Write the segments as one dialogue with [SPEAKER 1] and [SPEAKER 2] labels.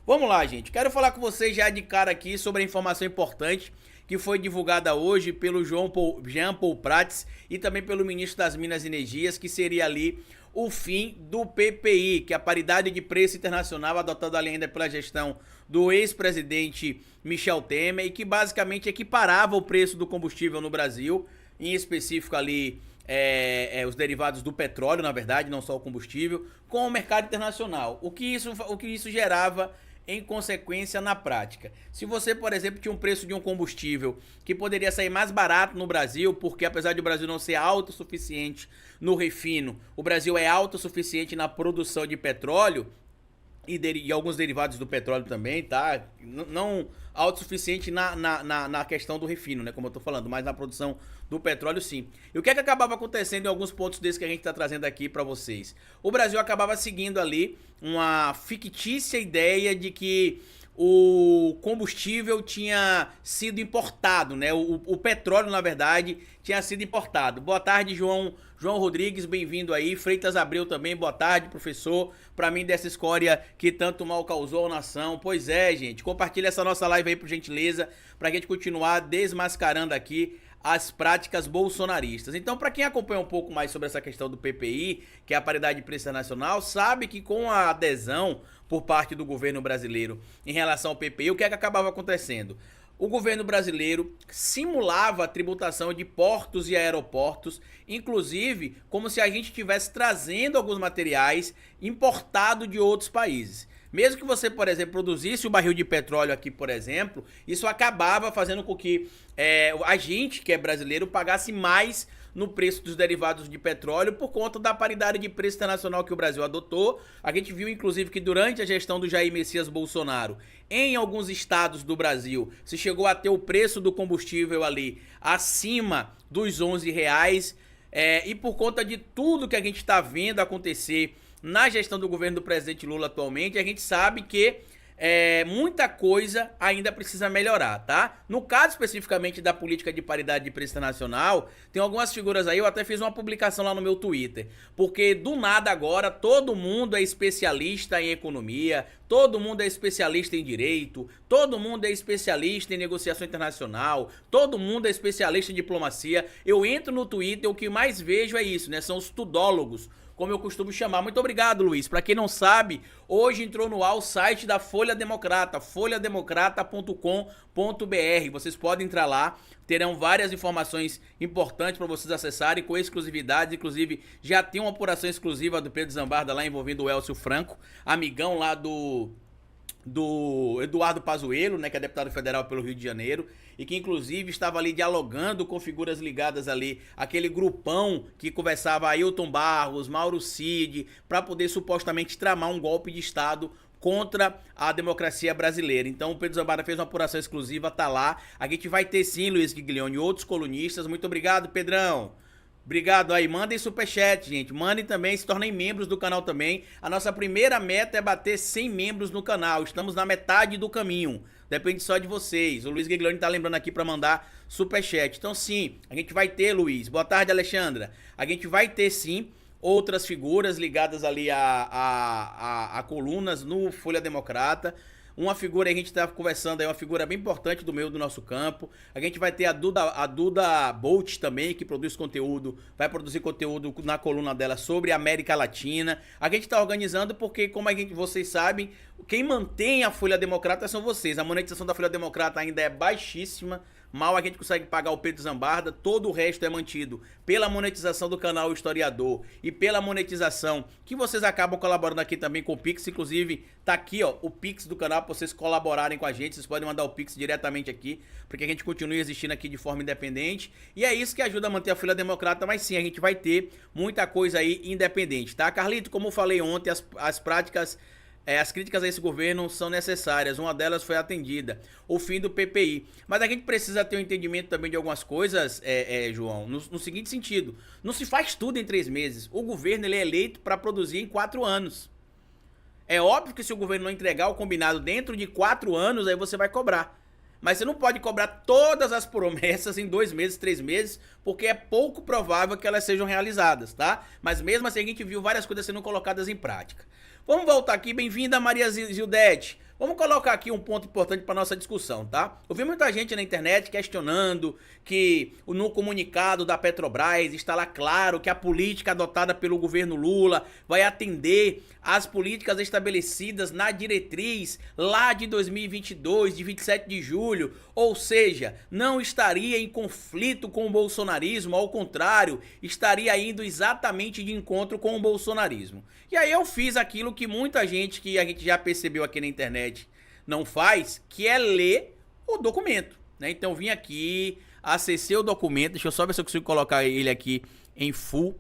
[SPEAKER 1] Vamos lá, gente. Quero falar com vocês já de cara aqui sobre a informação importante que foi divulgada hoje pelo Jean Paul Prats e também pelo ministro das Minas e Energias, que seria ali o fim do PPI, que é a paridade de preço internacional adotada ali ainda pela gestão do ex-presidente Michel Temer e que basicamente equiparava o preço do combustível no Brasil, em específico ali os derivados do petróleo, na verdade, não só o combustível, com o mercado internacional. O que isso gerava em consequência na prática? Se você, por exemplo, tinha um preço de um combustível que poderia sair mais barato no Brasil, porque apesar de o Brasil não ser autossuficiente no refino, o Brasil é autossuficiente na produção de petróleo e alguns derivados do petróleo também, tá? Não autossuficiente na questão do refino, né? Como eu tô falando, mas na produção do petróleo, sim. E o que é que acabava acontecendo em alguns pontos desses que a gente tá trazendo aqui pra vocês? O Brasil acabava seguindo ali uma fictícia ideia de que o combustível tinha sido importado, né? O petróleo, na verdade, tinha sido importado. Boa tarde, João Rodrigues, bem-vindo aí. Freitas Abreu também, boa tarde, professor. Pra mim, dessa escória que tanto mal causou à nação. Pois é, gente, compartilha essa nossa live aí, por gentileza, pra gente continuar desmascarando aqui as práticas bolsonaristas. Então, para quem acompanha um pouco mais sobre essa questão do PPI, que é a paridade de preço internacional, sabe que com a adesão por parte do governo brasileiro em relação ao PPI, o que é que acabava acontecendo? O governo brasileiro simulava a tributação de portos e aeroportos, inclusive como se a gente estivesse trazendo alguns materiais importados de outros países. Mesmo que você, por exemplo, produzisse o barril de petróleo aqui, por exemplo, isso acabava fazendo com que a gente, que é brasileiro, pagasse mais no preço dos derivados de petróleo por conta da paridade de preço internacional que o Brasil adotou. A gente viu, inclusive, que durante a gestão do Jair Messias Bolsonaro, em alguns estados do Brasil, se chegou a ter o preço do combustível ali acima dos R$ 11, e por conta de tudo que a gente está vendo acontecer na gestão do governo do presidente Lula atualmente, a gente sabe que muita coisa ainda precisa melhorar, tá? No caso especificamente da política de paridade de preço internacional, tem algumas figuras aí, eu até fiz uma publicação lá no meu Twitter, porque do nada agora todo mundo é especialista em economia, todo mundo é especialista em direito, todo mundo é especialista em negociação internacional, todo mundo é especialista em diplomacia. Eu entro no Twitter, o que mais vejo é isso, né? São os tudólogos, como eu costumo chamar. Muito obrigado, Luiz. Para quem não sabe, hoje entrou no ar o site da Folha Democrata, folhademocrata.com.br. Vocês podem entrar lá, terão várias informações importantes para vocês acessarem com exclusividade. Inclusive, já tem uma apuração exclusiva do Pedro Zambarda lá envolvendo o Elcio Franco, amigão lá do Eduardo Pazuello, né, que é deputado federal pelo Rio de Janeiro, e que inclusive estava ali dialogando com figuras ligadas ali, aquele grupão que conversava Ailton Barros, Mauro Cid, para poder supostamente tramar um golpe de Estado contra a democracia brasileira. Então o Pedro Zambarda fez uma apuração exclusiva, tá lá. A gente vai ter sim, Luiz Giglione, outros colunistas. Muito obrigado, Pedrão. Obrigado aí, mandem superchat, gente, mandem também, se tornem membros do canal também. A nossa primeira meta é bater 100 membros no canal, estamos na metade do caminho, depende só de vocês. O Luiz Giglione tá lembrando aqui para mandar superchat. Então sim, a gente vai ter, Luiz, boa tarde, Alexandra, a gente vai ter sim outras figuras ligadas ali a colunas no Folha Democrata. Uma figura, a gente tá conversando aí, uma figura bem importante do meio do nosso campo. A gente vai ter a Duda Bolt também, que produz conteúdo, vai produzir conteúdo na coluna dela sobre a América Latina. A gente tá organizando porque, como vocês sabem, quem mantém a Folha Democrata são vocês. A monetização da Folha Democrata ainda é baixíssima. Mal a gente consegue pagar o Pedro Zambarda, todo o resto é mantido pela monetização do canal Historiador e pela monetização que vocês acabam colaborando aqui também com o Pix. Inclusive, tá aqui, ó, o Pix do canal para vocês colaborarem com a gente. Vocês podem mandar o Pix diretamente aqui, porque a gente continue existindo aqui de forma independente. E é isso que ajuda a manter a Folha Democrata, mas sim, a gente vai ter muita coisa aí independente, tá? Carlito, como eu falei ontem, as práticas... as críticas a esse governo são necessárias, uma delas foi atendida, o fim do PPI. Mas a gente precisa ter um entendimento também de algumas coisas, João, no seguinte sentido: não se faz tudo em 3 meses. O governo ele é eleito para produzir em 4 anos. É óbvio que se o governo não entregar o combinado dentro de 4 anos, aí você vai cobrar. Mas você não pode cobrar todas as promessas em 2 meses, 3 meses, porque é pouco provável que elas sejam realizadas, tá? Mas mesmo assim a gente viu várias coisas sendo colocadas em prática. Vamos voltar aqui, bem-vinda Maria Gildete. Vamos colocar aqui um ponto importante para nossa discussão, tá? Eu vi muita gente na internet questionando que no comunicado da Petrobras está lá claro que a política adotada pelo governo Lula vai atender às políticas estabelecidas na diretriz lá de 2022, de 27 de julho, ou seja, não estaria em conflito com o bolsonarismo, ao contrário, estaria indo exatamente de encontro com o bolsonarismo. E aí eu fiz aquilo que muita gente, que a gente já percebeu aqui na internet, não faz, que é ler o documento, né? Então eu vim aqui, acessei o documento, deixa eu só ver se eu consigo colocar ele aqui em full.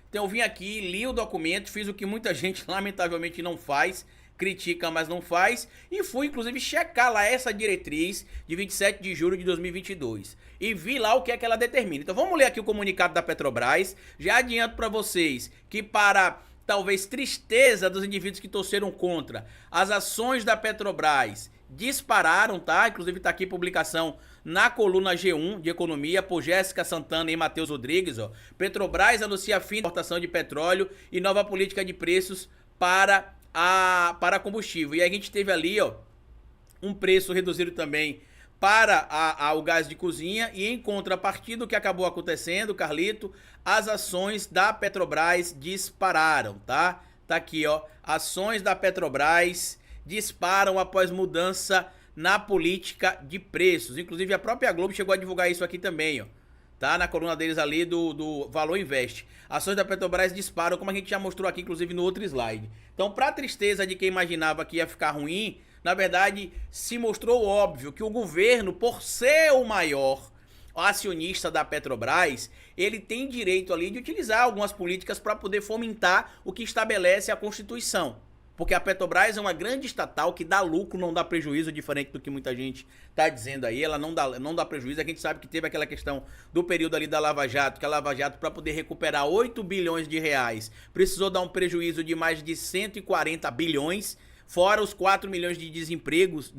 [SPEAKER 1] Então eu vim aqui, li o documento, fiz o que muita gente lamentavelmente não faz, critica, mas não faz, e fui inclusive checar lá essa diretriz de 27 de julho de 2022 e vi lá o que é que ela determina. Então vamos ler aqui o comunicado da Petrobras. Já adianto para vocês que, para talvez tristeza dos indivíduos que torceram contra, as ações da Petrobras dispararam, tá? Inclusive tá aqui publicação na coluna G1 de economia por Jéssica Santana e Matheus Rodrigues, ó. Petrobras anuncia fim da importação de petróleo e nova política de preços para combustível. E a gente teve ali, ó, um preço reduzido também para o gás de cozinha, e em contrapartida, o que acabou acontecendo, Carlito, as ações da Petrobras dispararam, tá? Tá aqui, ó, ações da Petrobras disparam após mudança na política de preços. Inclusive a própria Globo chegou a divulgar isso aqui também, ó, tá? Na coluna deles ali do Valor Invest. Ações da Petrobras disparam, como a gente já mostrou aqui, inclusive no outro slide. Então, para tristeza de quem imaginava que ia ficar ruim, na verdade, se mostrou óbvio que o governo, por ser o maior acionista da Petrobras, ele tem direito ali de utilizar algumas políticas para poder fomentar o que estabelece a Constituição. Porque a Petrobras é uma grande estatal que dá lucro, não dá prejuízo, diferente do que muita gente está dizendo aí. Ela não dá prejuízo. A gente sabe que teve aquela questão do período ali da Lava Jato, que a Lava Jato, para poder recuperar 8 bilhões de reais, precisou dar um prejuízo de mais de 140 bilhões, fora os 4 milhões de desempregados,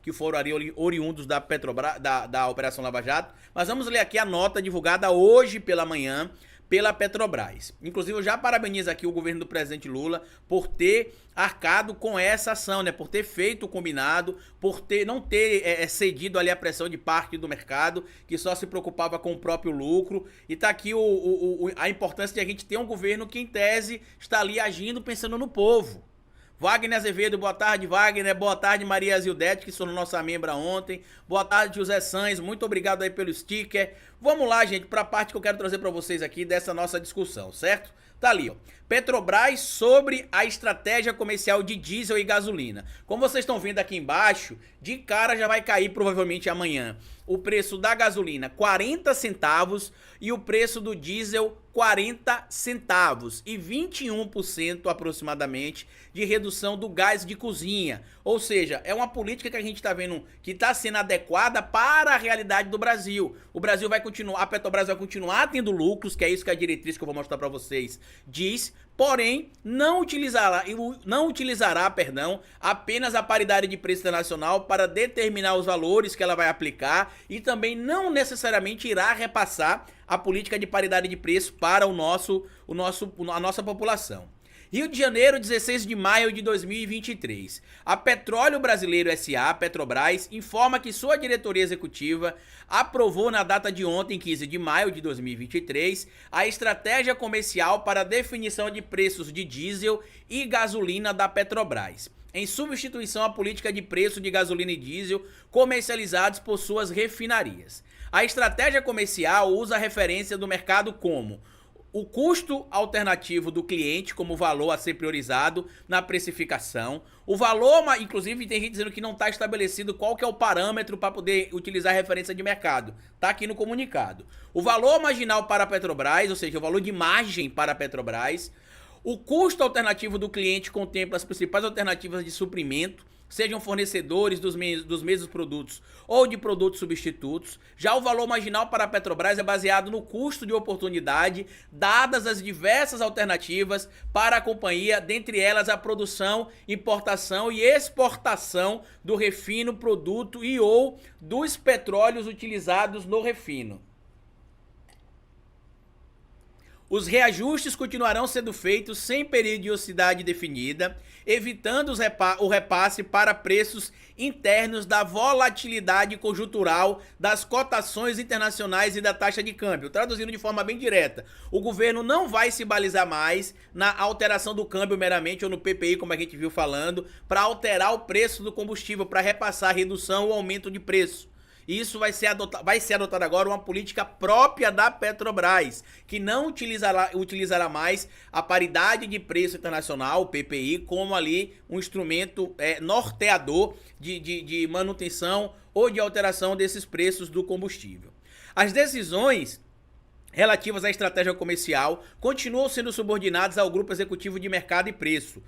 [SPEAKER 1] que foram ali oriundos da Petrobras, da Operação Lava Jato. Mas vamos ler aqui a nota divulgada hoje pela manhã pela Petrobras. Inclusive, eu já parabenizo aqui o governo do presidente Lula por ter arcado com essa ação, né? Por ter feito o combinado, por não ter cedido ali a pressão de parte do mercado, que só se preocupava com o próprio lucro. E tá aqui a importância de a gente ter um governo que, em tese, está ali agindo pensando no povo. Wagner Azevedo, boa tarde, Wagner. Boa tarde, Maria Zildete, que sou nossa membra ontem. Boa tarde, José Sanz. Muito obrigado aí pelo sticker. Vamos lá, gente, para a parte que eu quero trazer para vocês aqui dessa nossa discussão, certo? Tá ali, ó. Petrobras sobre a estratégia comercial de diesel e gasolina. Como vocês estão vendo aqui embaixo, de cara já vai cair provavelmente amanhã o preço da gasolina 40 centavos e o preço do diesel 40 centavos e 21% aproximadamente de redução do gás de cozinha. Ou seja, é uma política que a gente está vendo que está sendo adequada para a realidade do Brasil. O Brasil vai continuar, a Petrobras vai continuar tendo lucros, que é isso que a diretriz que eu vou mostrar para vocês diz, porém não utilizará apenas a paridade de preço internacional para determinar os valores que ela vai aplicar e também não necessariamente irá repassar a política de paridade de preço para a nossa população. Rio de Janeiro, 16 de maio de 2023. A Petróleo Brasileiro S.A., Petrobras, informa que sua diretoria executiva aprovou na data de ontem, 15 de maio de 2023, a estratégia comercial para a definição de preços de diesel e gasolina da Petrobras, em substituição à política de preço de gasolina e diesel comercializados por suas refinarias. A estratégia comercial usa a referência do mercado como o custo alternativo do cliente como valor a ser priorizado na precificação. O valor, inclusive tem gente dizendo que não está estabelecido qual que é o parâmetro para poder utilizar a referência de mercado. Está aqui no comunicado. O valor marginal para a Petrobras, ou seja, o valor de margem para a Petrobras. O custo alternativo do cliente contempla as principais alternativas de suprimento, sejam fornecedores dos mesmos produtos ou de produtos substitutos. Já o valor marginal para a Petrobras é baseado no custo de oportunidade, dadas as diversas alternativas para a companhia, dentre elas a produção, importação e exportação do refino, produto e ou dos petróleos utilizados no refino. Os reajustes continuarão sendo feitos sem periodicidade definida, evitando o repasse para preços internos da volatilidade conjuntural das cotações internacionais e da taxa de câmbio. Traduzindo de forma bem direta, o governo não vai se balizar mais na alteração do câmbio meramente ou no PPI, como a gente viu falando, para alterar o preço do combustível, para repassar a redução ou aumento de preço. Isso vai ser adotado agora uma política própria da Petrobras, que não utilizará mais a paridade de preço internacional, o PPI, como ali um instrumento norteador de manutenção ou de alteração desses preços do combustível. As decisões relativas à estratégia comercial continuam sendo subordinadas ao Grupo Executivo de Mercado e Preço,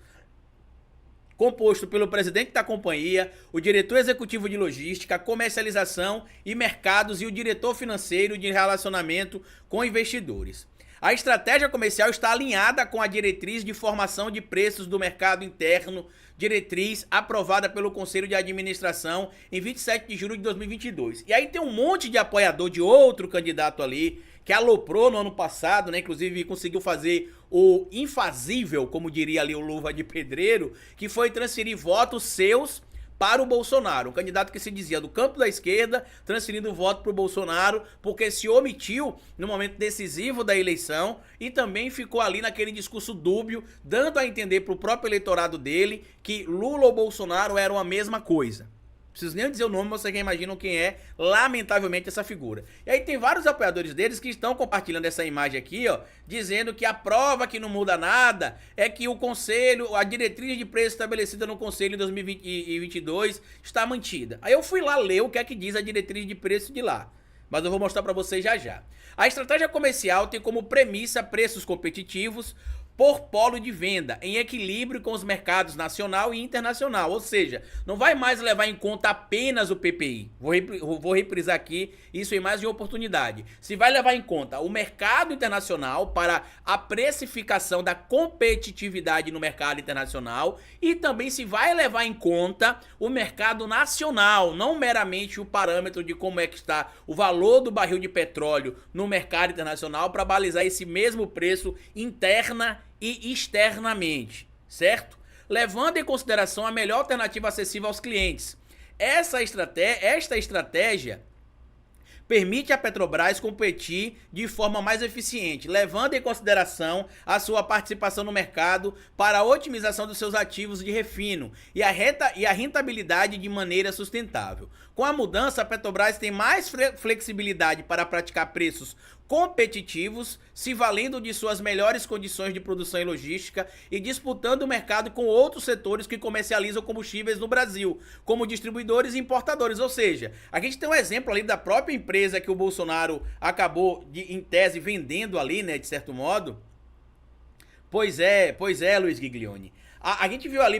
[SPEAKER 1] composto pelo presidente da companhia, o diretor executivo de logística, comercialização e mercados e o diretor financeiro de relacionamento com investidores. A estratégia comercial está alinhada com a diretriz de formação de preços do mercado interno, diretriz aprovada pelo Conselho de Administração em 27 de julho de 2022. E aí tem um monte de apoiador de outro candidato ali, que aloprou no ano passado, né? Inclusive conseguiu fazer o infazível, como diria ali o Luva de Pedreiro, que foi transferir votos seus para o Bolsonaro. Um candidato que se dizia do campo da esquerda, transferindo voto para o Bolsonaro, porque se omitiu no momento decisivo da eleição e também ficou ali naquele discurso dúbio, dando a entender para o próprio eleitorado dele que Lula ou Bolsonaro eram a mesma coisa. Preciso nem dizer o nome, mas vocês já imaginam quem é, lamentavelmente, essa figura. E aí tem vários apoiadores deles que estão compartilhando essa imagem aqui, ó, dizendo que a prova que não muda nada é que o conselho, a diretriz de preço estabelecida no conselho em 2022 está mantida. Aí eu fui lá ler o que é que diz a diretriz de preço de lá, mas eu vou mostrar para vocês já já. A estratégia comercial tem como premissa preços competitivos por polo de venda, em equilíbrio com os mercados nacional e internacional, ou seja, não vai mais levar em conta apenas o PPI, vou reprisar aqui isso em mais de uma oportunidade, se vai levar em conta o mercado internacional para a precificação da competitividade no mercado internacional e também se vai levar em conta o mercado nacional, não meramente o parâmetro de como é que está o valor do barril de petróleo no mercado internacional para balizar esse mesmo preço interna e externamente, certo? Levando em consideração a melhor alternativa acessível aos clientes. Esta estratégia permite à Petrobras competir de forma mais eficiente, levando em consideração a sua participação no mercado para a otimização dos seus ativos de refino e a rentabilidade de maneira sustentável. Com a mudança, a Petrobras tem mais flexibilidade para praticar preços competitivos, se valendo de suas melhores condições de produção e logística e disputando o mercado com outros setores que comercializam combustíveis no Brasil, como distribuidores e importadores. Ou seja, a gente tem um exemplo ali da própria empresa que o Bolsonaro acabou, em tese, vendendo ali, né, de certo modo. Pois é, Luiz Giglione. A gente viu ali